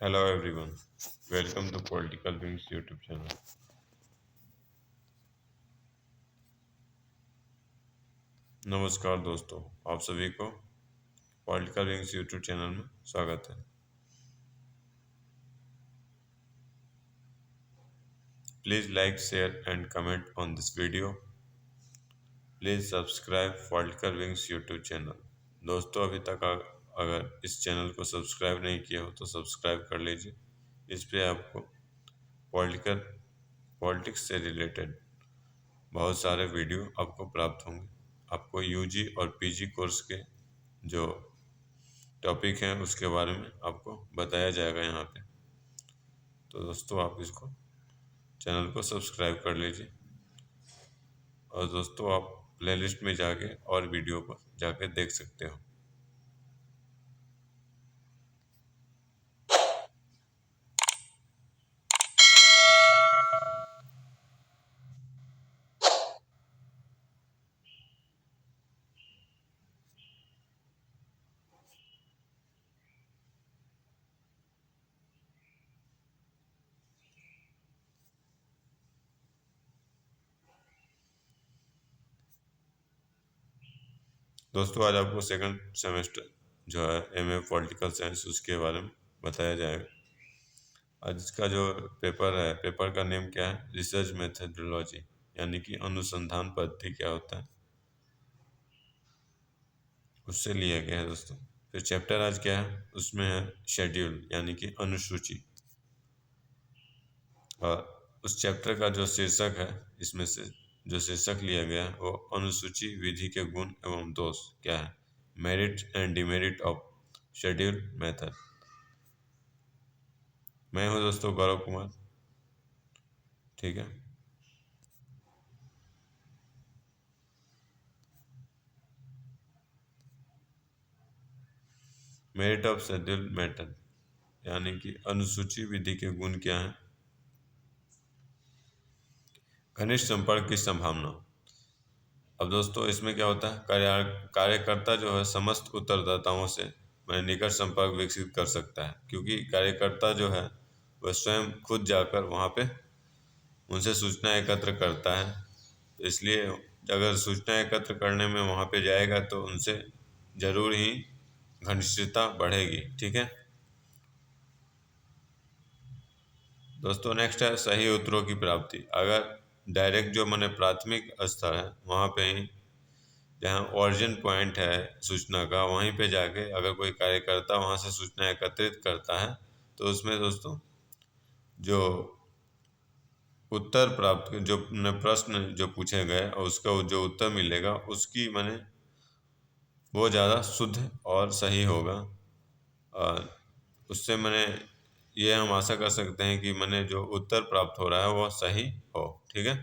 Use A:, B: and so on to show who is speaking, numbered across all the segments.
A: Hello everyone, welcome to Political Wings YouTube channel. नमस्कार दोस्तों, आप सभी को पॉलिटिकल विंग्स यूट्यूब चैनल में स्वागत है। Please like, share and comment on this video. Please subscribe political wings YouTube channel. दोस्तों, अभी तक अगर इस चैनल को सब्सक्राइब नहीं किया हो तो सब्सक्राइब कर लीजिए। इस पे आपको पॉलिटिक्स से रिलेटेड बहुत सारे वीडियो आपको प्राप्त होंगे। आपको यूजी और पीजी कोर्स के जो टॉपिक हैं उसके बारे में आपको बताया जाएगा यहाँ पे। तो दोस्तों, आप इसको चैनल को सब्सक्राइब कर लीजिए और दोस्तों आप प्लेलिस्ट में जाके और वीडियो पर जाके देख सकते हो। दोस्तों, आज आपको सेकंड सेमेस्टर जो है एमए पॉलिटिकल साइंस उसके बारे में बताया जाएगा। आज का जो पेपर है, पेपर का नेम क्या है? रिसर्च मेथडोलॉजी, यानी कि अनुसंधान पद्धति क्या होता है, उससे लिया गया है दोस्तों। फिर चैप्टर आज क्या है, उसमें है शेड्यूल यानी कि अनुसूची। और उस चैप्टर का जो शीर्षक है, इसमें से जो शीर्षक लिया गया है वो अनुसूची विधि के गुण एवं दोष क्या है, merit and demerit of schedule method. मैं हूँ दोस्तों गौरव कुमार, ठीक है। मेरिट ऑफ शेड्यूल मेथड यानी कि अनुसूची विधि के गुण क्या है। घनिष्ठ संपर्क की संभावना। अब दोस्तों, इसमें क्या होता है, कार्यकर्ता जो है समस्त उत्तरदाताओं से निकट संपर्क विकसित कर सकता है, क्योंकि कार्यकर्ता जो है वह स्वयं खुद जाकर वहाँ पे उनसे सूचना एकत्र करता है। तो इसलिए अगर सूचना एकत्र करने में वहाँ पे जाएगा तो उनसे जरूर ही घनिष्ठता बढ़ेगी, ठीक है दोस्तों। नेक्स्ट है सही उत्तरों की प्राप्ति। अगर डायरेक्ट जो मैंने प्राथमिक स्तर है वहाँ पे ही जहाँ ओरिजिन पॉइंट है सूचना का, वहीं पे जाके अगर कोई कार्यकर्ता वहाँ से सूचना एकत्रित करता है तो उसमें दोस्तों जो उत्तर प्राप्त जो प्रश्न जो पूछे गए और उसका जो उत्तर मिलेगा उसकी मैंने वो ज़्यादा शुद्ध और सही होगा। और उससे मैंने ये हम आशा कर सकते हैं कि मैंने जो उत्तर प्राप्त हो रहा है वो सही हो, ठीक है।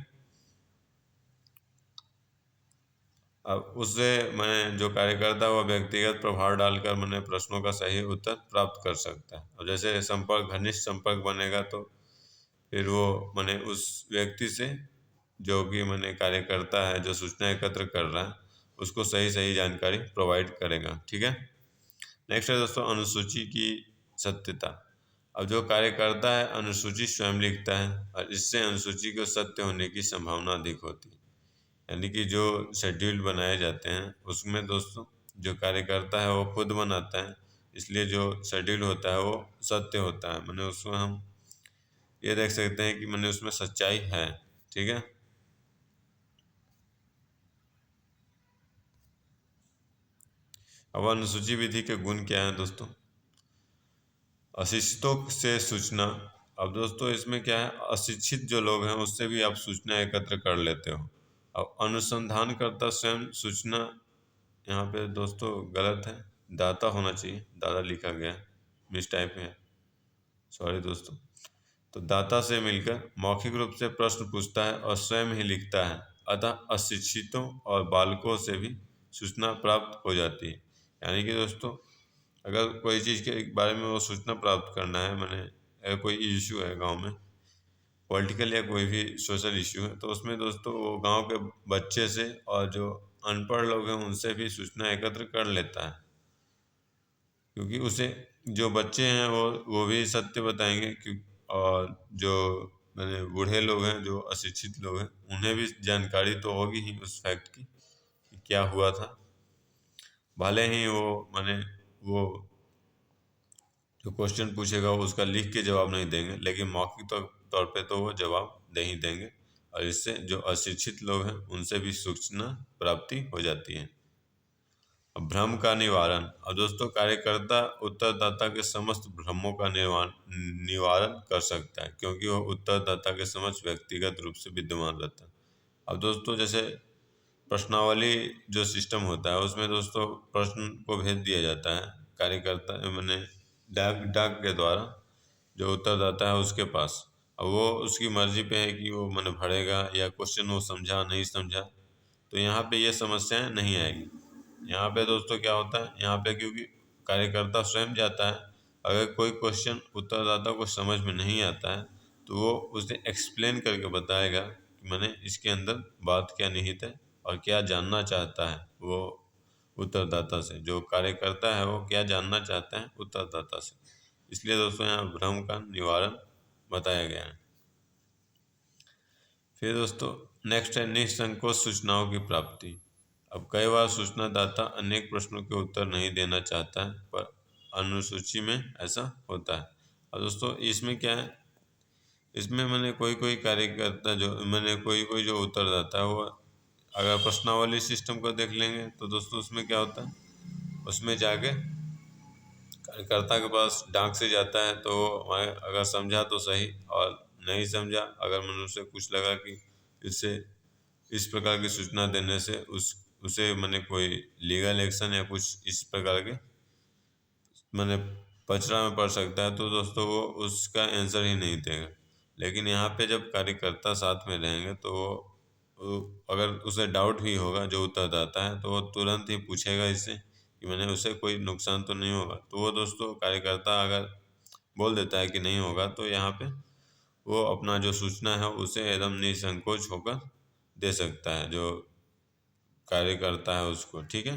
A: अब उससे मैंने जो कार्यकर्ता वो व्यक्तिगत प्रभाव डालकर मैंने प्रश्नों का सही उत्तर प्राप्त कर सकता है। और जैसे संपर्क, घनिष्ठ संपर्क बनेगा तो फिर वो मैंने उस व्यक्ति से जो कि मैंने कार्यकर्ता है जो सूचना एकत्र कर रहा है उसको सही सही जानकारी प्रोवाइड करेगा, ठीक है। नेक्स्ट है दोस्तों अनुसूची की सत्यता। अब जो कार्यकर्ता है अनुसूची स्वयं लिखता है और इससे अनुसूची को सत्य होने की संभावना अधिक होती है। यानी कि जो शेड्यूल बनाए जाते हैं उसमें दोस्तों जो कार्यकर्ता है वो खुद बनाता है, इसलिए जो शेड्यूल होता है वो सत्य होता है। मैंने उसमें हम ये देख सकते हैं कि मैंने उसमें सच्चाई है, ठीक है। अब अनुसूची विधि के गुण क्या है दोस्तों। अशिक्षितों से सूचना। अब दोस्तों इसमें क्या है, अशिक्षित जो लोग हैं उससे भी आप सूचना एकत्र कर लेते हो। अब अनुसंधानकर्ता स्वयं सूचना, यहाँ पे दोस्तों गलत है, दाता होना चाहिए, दाता लिखा गया है, मिस टाइप है, सॉरी दोस्तों। तो दाता से मिलकर मौखिक रूप से प्रश्न पूछता है और स्वयं ही लिखता है, अतः अशिक्षितों और बालकों से भी सूचना प्राप्त हो जाती है। यानी कि दोस्तों अगर कोई चीज़ के बारे में वो सूचना प्राप्त करना है, मैंने अगर कोई इशू है गांव में, पॉलिटिकल या कोई भी सोशल इशू है, तो उसमें दोस्तों वो गांव के बच्चे से और जो अनपढ़ लोग हैं उनसे भी सूचना एकत्र कर लेता है, क्योंकि उसे जो बच्चे हैं वो भी सत्य बताएंगे कि, और जो मैंने बूढ़े लोग हैं, जो अशिक्षित लोग हैं, उन्हें भी जानकारी तो होगी ही उस फैक्ट की कि क्या हुआ था। भले ही वो माने वो जो क्वेश्चन पूछेगा वो उसका लिख के जवाब नहीं देंगे, लेकिन मौखिक तौर पे तो वो जवाब दे ही देंगे। और इससे जो अशिक्षित लोग हैं उनसे भी सूचना प्राप्ति हो जाती है। अब भ्रम का निवारण। और दोस्तों, कार्यकर्ता उत्तरदाता के समस्त भ्रमों का निवारण कर सकता है, क्योंकि वह उत्तरदाता के समक्ष व्यक्तिगत रूप से विद्यमान रहता है। अब दोस्तों, जैसे प्रश्नावली जो सिस्टम होता है उसमें दोस्तों प्रश्न को भेज दिया जाता है कार्यकर्ता मैंने डाक के द्वारा जो उत्तरदाता है उसके पास। अब वो उसकी मर्जी पे है कि वो मैंने भरेगा या क्वेश्चन वो समझा नहीं समझा। तो यहाँ पे ये समस्याएं नहीं आएगी। यहाँ पे दोस्तों क्या होता है, यहाँ पे क्योंकि कार्यकर्ता स्वयं जाता है, अगर कोई क्वेश्चन उत्तरदाता को समझ में नहीं आता है तो वो उसे एक्सप्लेन करके बताएगा कि मैंने इसके अंदर बात क्या निहित है और क्या जानना चाहता है वो उत्तरदाता से। जो कार्यकर्ता है वो क्या जानना चाहता है उत्तरदाता से। इसलिए दोस्तों यहाँ भ्रम का निवारण बताया गया है। फिर दोस्तों नेक्स्ट है निसंकोच सूचनाओं की प्राप्ति। अब कई बार सूचनादाता अनेक प्रश्नों के उत्तर नहीं देना चाहता है, पर अनुसूची में ऐसा होता है। और दोस्तों इसमें क्या है, इसमें मैंने कोई कोई कार्यकर्ता जो मैंने कोई कोई जो उत्तरदाता है वो अगर प्रश्नावली सिस्टम को देख लेंगे तो दोस्तों उसमें क्या होता है, उसमें जाके कार्यकर्ता के पास डाक से जाता है तो वह अगर समझा तो सही, और नहीं समझा अगर मनुष्य कुछ लगा कि इससे इस प्रकार की सूचना देने से उसे मैंने कोई लीगल एक्शन या कुछ इस प्रकार के मैंने पचड़ा में पड़ सकता है, तो दोस्तों वो उसका आंसर ही नहीं देगा। लेकिन यहाँ पे जब कार्यकर्ता साथ में रहेंगे तो वो अगर उसे डाउट भी होगा जो उत्तरदाता है तो वो तुरंत ही पूछेगा इससे कि मैंने उसे कोई नुकसान तो नहीं होगा। तो वो दोस्तों कार्यकर्ता अगर बोल देता है कि नहीं होगा तो यहाँ पे वो अपना जो सूचना है उसे एकदम निसंकोच होकर दे सकता है जो कार्यकर्ता है उसको। ठीक है।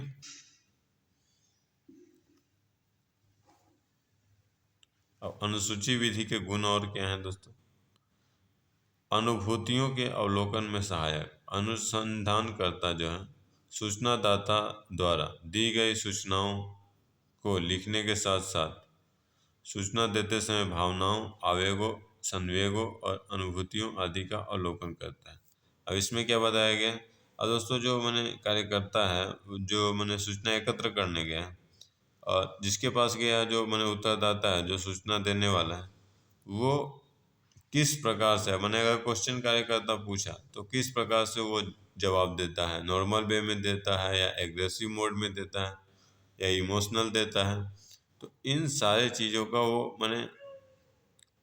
A: अब अनुसूची विधि के गुण और क्या हैं दोस्तों। अनुभूतियों के अवलोकन में सहायक। अनुसंधानकर्ता जो है सूचनादाता द्वारा दी गई सूचनाओं को लिखने के साथ साथ सूचना देते समय भावनाओं, आवेगों, संवेगों और अनुभूतियों आदि का अवलोकन करता है। अब इसमें क्या बताया गया है। और दोस्तों जो मैंने कार्यकर्ता है जो मैंने सूचना एकत्र करने गया है और जिसके पास गया जो मैंने उत्तरदाता है जो सूचना देने वाला है, वो किस प्रकार से मैंने अगर क्वेश्चन कार्यकर्ता पूछा तो किस प्रकार से वो जवाब देता है, नॉर्मल वे में देता है या एग्रेसिव मोड में देता है या इमोशनल देता है। तो इन सारे चीज़ों का वो मैंने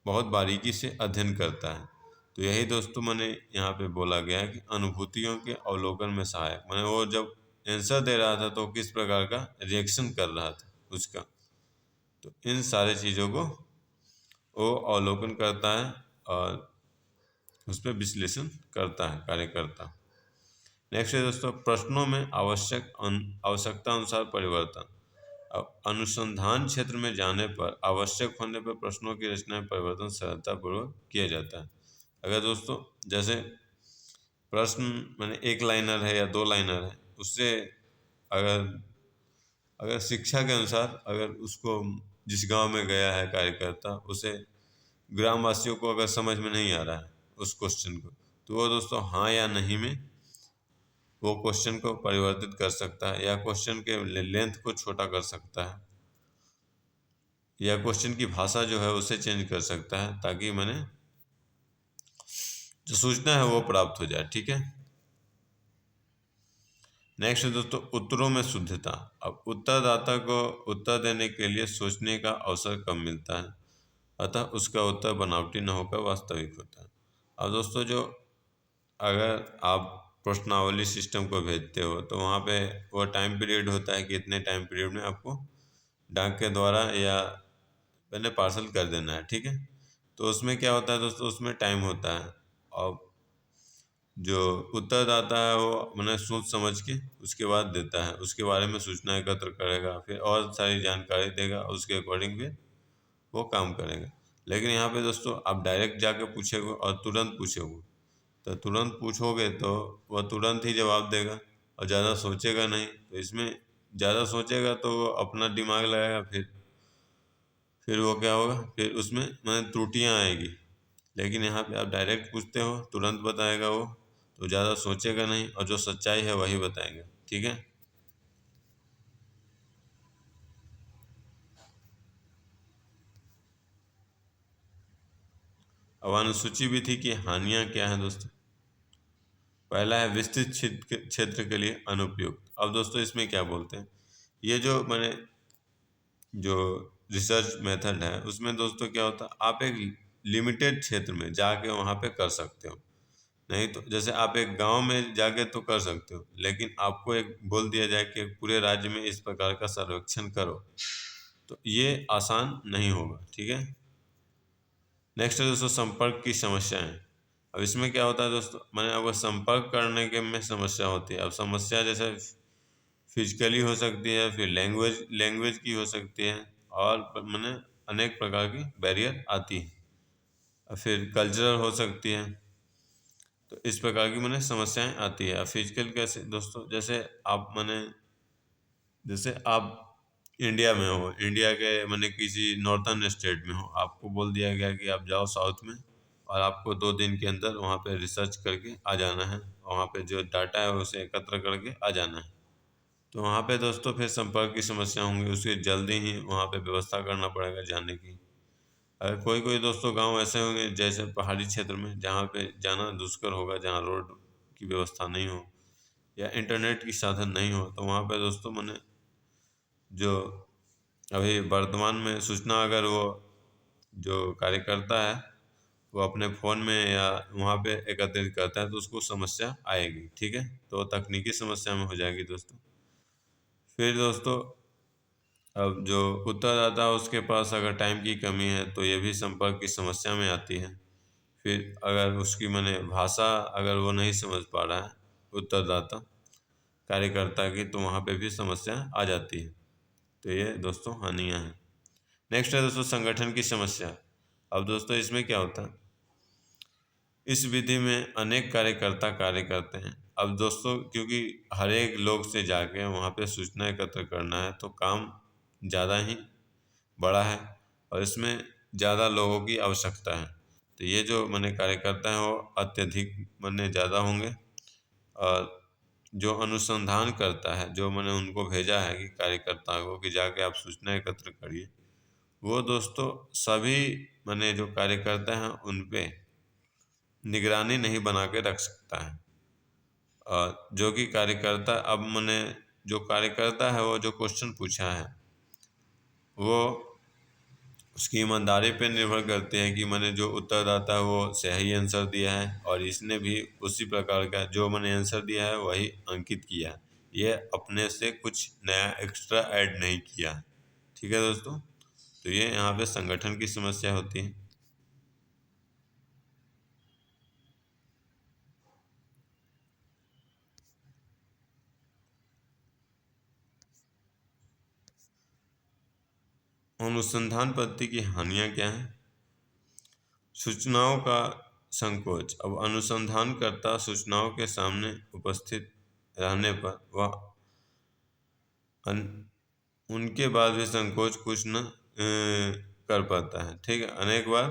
A: बहुत बारीकी से अध्ययन करता है। तो यही दोस्तों मैंने यहाँ पे बोला गया है कि अनुभूतियों के अवलोकन में सहायक, मैंने वो जब आंसर दे रहा था तो किस प्रकार का रिएक्शन कर रहा था उसका। तो इन सारे चीज़ों को वो अवलोकन करता है और उस पर विश्लेषण करता है कार्यकर्ता। नेक्स्ट है दोस्तों प्रश्नों में आवश्यकता अनुसार परिवर्तन। अब अनुसंधान क्षेत्र में जाने पर आवश्यक होने पर प्रश्नों की रचना में परिवर्तन सरलतापूर्वक किया जाता है। अगर दोस्तों जैसे प्रश्न मैंने एक लाइनर है या दो लाइनर है, उससे अगर अगर शिक्षा के अनुसार अगर उसको जिस गांव में गया है कार्यकर्ता उसे ग्रामवासियों को अगर समझ में नहीं आ रहा है उस क्वेश्चन को, तो वो दोस्तों हाँ या नहीं में वो क्वेश्चन को परिवर्तित कर सकता है या क्वेश्चन के लेंथ को छोटा कर सकता है या क्वेश्चन की भाषा जो है उसे चेंज कर सकता है ताकि मैंने जो सूचना है वो प्राप्त हो जाए। ठीक है। नेक्स्ट है दोस्तों उत्तरों में शुद्धता। अब उत्तरदाता को उत्तर देने के लिए सोचने का अवसर कम मिलता है, अतः उसका उत्तर बनावटी न होकर वास्तविक होता है। अब दोस्तों जो अगर आप प्रश्नावली सिस्टम को भेजते हो तो वहाँ पे वो टाइम पीरियड होता है कि इतने टाइम पीरियड में आपको डाक के द्वारा या पहले पार्सल कर देना है। ठीक है। तो उसमें क्या होता है दोस्तों, उसमें टाइम होता है और जो उत्तरदाता है वो मैंने सोच समझ के उसके बाद देता है, उसके बारे में सूचना एकत्र करेगा, फिर और सारी जानकारी देगा, उसके अकॉर्डिंग फिर वो काम करेगा। लेकिन यहाँ पे दोस्तों आप डायरेक्ट जाके पूछोगे और तुरंत पूछोगे, तो तुरंत पूछोगे तो वह तुरंत ही जवाब देगा और ज़्यादा सोचेगा नहीं। तो इसमें ज़्यादा सोचेगा तो वो अपना दिमाग लगाएगा, फिर वो क्या होगा, फिर उसमें मैंने त्रुटियाँ आएगी। लेकिन यहाँ पे आप डायरेक्ट पूछते हो, तुरंत बताएगा वो, तो ज़्यादा सोचेगा नहीं और जो सच्चाई है वही बताएंगे। ठीक है। अब अनुसूची विधि की हानियाँ क्या हैं दोस्तों। पहला है विस्तृत क्षेत्र के लिए अनुपयुक्त। अब दोस्तों इसमें क्या बोलते हैं, ये जो मैंने जो रिसर्च मेथड है उसमें दोस्तों क्या होता है, आप एक लिमिटेड क्षेत्र में जाके वहाँ पे कर सकते हो। नहीं तो जैसे आप एक गांव में जाके तो कर सकते हो, लेकिन आपको एक बोल दिया जाए कि पूरे राज्य में इस प्रकार का सर्वेक्षण करो, तो ये आसान नहीं होगा। ठीक है। नेक्स्ट है दोस्तों संपर्क की समस्याएं। अब इसमें क्या होता है दोस्तों, मैंने अब संपर्क करने के में समस्या होती है। अब समस्या जैसे फिजिकली हो सकती है, फिर लैंग्वेज लैंग्वेज की हो सकती है, और मैंने अनेक प्रकार की बैरियर आती है, और फिर कल्चरल हो सकती है। तो इस प्रकार की मैंने समस्याएं आती है। अब फिजिकल कैसे दोस्तों, जैसे आप इंडिया में हो, इंडिया के मैंने किसी नॉर्थन स्टेट में हो, आपको बोल दिया गया कि आप जाओ साउथ में और आपको 2 दिन के अंदर वहाँ पे रिसर्च करके आ जाना है, वहाँ पे जो डाटा है उसे एकत्र करके आ जाना है। तो वहाँ पे दोस्तों फिर संपर्क की समस्या होंगी, उसकी जल्दी ही वहाँ पे व्यवस्था करना पड़ेगा जाने की। अगर कोई कोई दोस्तों गांव ऐसे होंगे जैसे पहाड़ी क्षेत्र में, जहाँ पे जाना दुष्कर होगा, जहाँ रोड की व्यवस्था नहीं हो या इंटरनेट की साधन नहीं हो, तो वहाँ पे दोस्तों मैंने जो अभी वर्तमान में सूचना अगर वो जो कार्यकर्ता है वो अपने फ़ोन में या वहाँ पे एकत्रित करता है तो उसको समस्या आएगी। ठीक है। तो वो तकनीकी समस्या में हो जाएगी दोस्तों। फिर दोस्तों अब जो उत्तरदाता है उसके पास अगर टाइम की कमी है तो ये भी संपर्क की समस्या में आती है। फिर अगर उसकी मैंने भाषा अगर वो नहीं समझ पा रहा है उत्तरदाता कार्यकर्ता की, तो वहाँ पे भी समस्या आ जाती है। तो ये दोस्तों हानियाँ हैं। नेक्स्ट है दोस्तों संगठन की समस्या। अब दोस्तों इसमें क्या होता है, इस विधि में अनेक कार्यकर्ता कार्य करते हैं। अब दोस्तों क्योंकि हर एक लोग से जाके वहाँ पे सूचना एकत्र करना है तो काम ज़्यादा ही बड़ा है और इसमें ज़्यादा लोगों की आवश्यकता है। तो ये जो मैंने कार्यकर्ता हैं वो अत्यधिक मैंने ज़्यादा होंगे। और जो अनुसंधान करता है, जो मैंने उनको भेजा है कि कार्यकर्ताओं को कि जाके आप सूचना एकत्र करिए, वो दोस्तों सभी मैंने जो कार्यकर्ता हैं उन पे निगरानी नहीं बना के रख सकता है। जो कि कार्यकर्ता अब मैंने जो कार्यकर्ता है वो जो क्वेश्चन पूछा है वो उसकी ईमानदारी पे निर्भर करते हैं कि मैंने जो उत्तरदाता है वो सही आंसर दिया है और इसने भी उसी प्रकार का जो मैंने आंसर दिया है वही अंकित किया है, ये अपने से कुछ नया एक्स्ट्रा ऐड नहीं किया है। ठीक है दोस्तों। तो ये यहाँ पे संगठन की समस्या होती है। अनुसंधान पद्धति की हानियाँ क्या हैं। सूचनाओं का संकोच। अब अनुसंधानकर्ता सूचनाओं के सामने उपस्थित रहने पर वह उनके बाद भी संकोच कुछ न कर पाता है। ठीक है। अनेक बार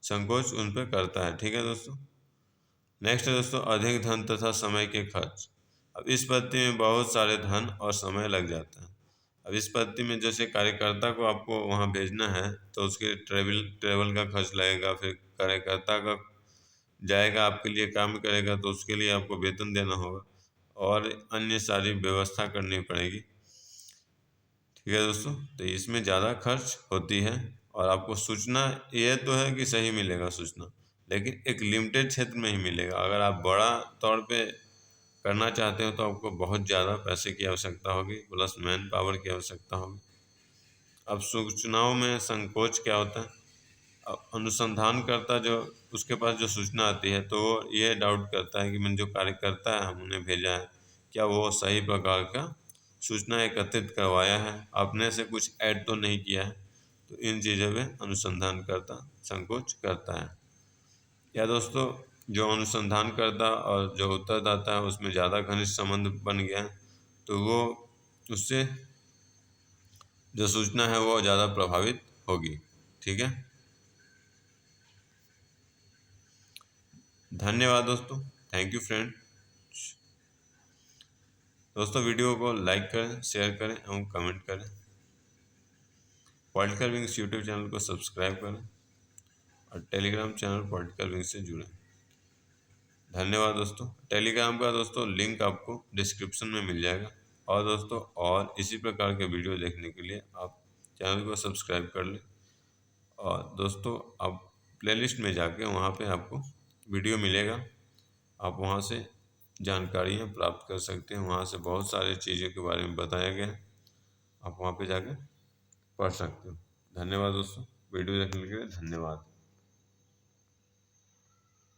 A: संकोच उन पर करता है। ठीक है दोस्तों। नेक्स्ट है दोस्तों अधिक धन तथा समय के खर्च। अब इस पद्धति में बहुत सारे धन और समय लग जाता है। अब इस पद्धति में जैसे कार्यकर्ता को आपको वहाँ भेजना है तो उसके ट्रेवल का खर्च लगेगा, फिर कार्यकर्ता का जाएगा आपके लिए काम करेगा तो उसके लिए आपको वेतन देना होगा और अन्य सारी व्यवस्था करनी पड़ेगी। ठीक है दोस्तों। तो इसमें ज़्यादा खर्च होती है और आपको सूचना ये तो है कि सही मिलेगा सूचना, लेकिन एक लिमिटेड क्षेत्र में ही मिलेगा। अगर आप बड़ा तौर पे करना चाहते हो तो आपको बहुत ज़्यादा पैसे की आवश्यकता होगी, प्लस मैन पावर की आवश्यकता होगी। अब सूचनाओं में संकोच क्या होता है। अनुसंधानकर्ता जो उसके पास जो सूचना आती है तो वो ये डाउट करता है कि मैंने जो कार्यकर्ता है हम उन्हें भेजा है क्या वो सही प्रकार का सूचना एकत्रित करवाया है, आपने से कुछ ऐड तो नहीं किया है। तो इन चीज़ों में अनुसंधानकर्ता संकोच करता है। या दोस्तों जो अनुसंधानकर्ता और जो उत्तरदाता है उसमें ज़्यादा घनिष्ठ संबंध बन गया है तो वो उससे जो सूचना है वो ज़्यादा प्रभावित होगी। ठीक है, धन्यवाद दोस्तों, थैंक यू फ्रेंड। दोस्तों वीडियो को लाइक करें, शेयर करें एवं कमेंट करें। पॉलिटिकल विंग्स यूट्यूब चैनल को सब्सक्राइब करें और टेलीग्राम चैनल पॉलिटिकल विंग्स से जुड़ें। धन्यवाद दोस्तों। टेलीग्राम का दोस्तों लिंक आपको डिस्क्रिप्शन में मिल जाएगा। और दोस्तों और इसी प्रकार के वीडियो देखने के लिए आप चैनल को सब्सक्राइब कर लें। और दोस्तों आप प्लेलिस्ट में जाके वहाँ पे आपको वीडियो मिलेगा, आप वहाँ से जानकारियाँ प्राप्त कर सकते हैं। वहाँ से बहुत सारी चीज़ों के बारे में बताया गया है, आप वहाँ पे जाके पढ़ सकते हो। धन्यवाद दोस्तों, वीडियो देखने के लिए धन्यवाद।